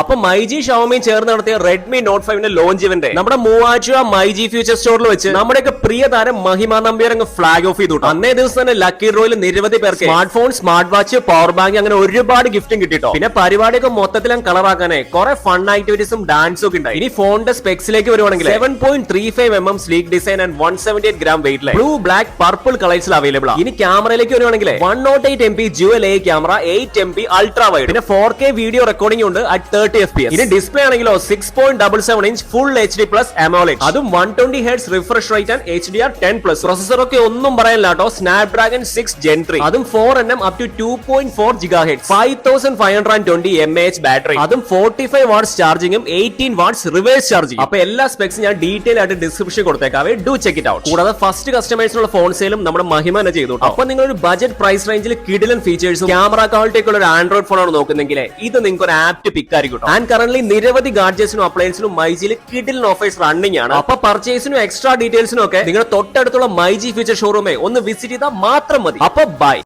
അപ്പൊ മൈജി ഷവോമിയും ചേർന്ന് നടത്തിയ റെഡ്മി നോട്ട് 5 ലോഞ്ച് ഇവന്റ് നമ്മുടെ മൂവാറ്റുപുഴ മൈജി ഫ്യൂച്ചർ സ്റ്റോറിൽ വെച്ച് നമ്മുടെയൊക്കെ പ്രിയ താരം മഹിമ നമ്പ്യാർ അങ്ങ് ഫ്ലാഗ് ഓഫ് ചെയ്തു. അന്നേ ദിവസം തന്നെ ലക്കി ഡ്രോയിൽ നിരവധി പേർക്ക് smart phone, smart watch, power bank അങ്ങനെ ഒരുപാട് ഗിഫ്റ്റും കിട്ടിട്ടോ. പിന്നെ പരിപാടിയൊക്കെ മൊത്തത്തിൽ കളറാക്കാനേ കുറെ ഫൺ ആക്ടിവിറ്റീസും ഡാൻസും ഒക്കെ ഉണ്ടായി. ഇനി ഫോണിന്റെ സ്പെക്സിലേക്ക് വരുവാണെങ്കിൽ 7.35 mm sleek design and 178 gram weight line, blue, black, purple കളേഴ്സിൽ അവൈലബിൾ ആണ്. ഇനി ക്യാമറയിലേക്ക് വരുവാണെങ്കിൽ 108 MP dual A camera, 8 MP ultra wide, പിന്നെ 4K വീഡിയോ റെക്കോർഡിംഗ് ഉണ്ട് at 30 FPS. ഇനി ഡിസ്പ്ലേ ആണെങ്കിലോ 6.77 inch full HD plus AMOLED, അതും 120 Hz refresh rate and HDR10+. Processor ഒക്കെ ഒന്നും പറയാനില്ല കേട്ടോ, സ്നാപ്ഡ്രാഗൺ 6 Gen 3, അതും 4nm up to 2.4 GHz, 5520 mAh battery, അതും 45 വാട്ട്സ് ചാർജിങ്ങും 18 വാട്ട്സ് റിവേഴ്സ് ചാർജിങ്. അപ്പൊ എല്ലാ സ്പെക്സും ഞാൻ ഡീറ്റെയിൽ ആയിട്ട് ഡിസ്ക്രിപ്ഷൻ കൊടുത്തേക്കാവേ, ഡു ചെക്ക് ഇറ്റ് ഔട്ട്. കൂടാതെ ഫസ്റ്റ് കസ്റ്റമേഴ്സിനുള്ള ഫോൺ സെയിലും നമ്മുടെ മഹിമ തന്നെ ചെയ്തു. അപ്പൊ നിങ്ങൾ ഒരു ബജറ്റ് പ്രൈസ് റേഞ്ചിൽ കിഡിലൻ ഫീച്ചേഴ്സും ക്യാമറ ക്വാളിറ്റി ഒക്കെ ഉള്ള ഒരു ആൻഡ്രോയിഡ് ഫോൺ ആണ് നോക്കുന്നെങ്കിൽ ഇത് നിങ്ങൾക്ക് ഒരു ആപ്റ്റ് പിക്ക് ആയിരിക്കും. ആൻഡ് കറന്റ് നിരവധി ഗാഡ്ജറ്റ്സിനും അപ്ലയൻസിനും മൈജിയിൽ കിഡിലൻ ഓഫേഴ്സ് റണ്ണിംഗ് ആണ്. അപ്പൊ പർച്ചേസിനും എക്സ്ട്രാ ഡീറ്റെയിൽസിനും ഒക്കെ നിങ്ങളുടെ തൊട്ടടുത്തുള്ള മൈജി ഫ്യൂച്ചർ ഷോറൂമെ ഒന്ന് വിസിറ്റ് ചെയ്താൽ മാത്രം മതി. അപ്പൊ ബൈ.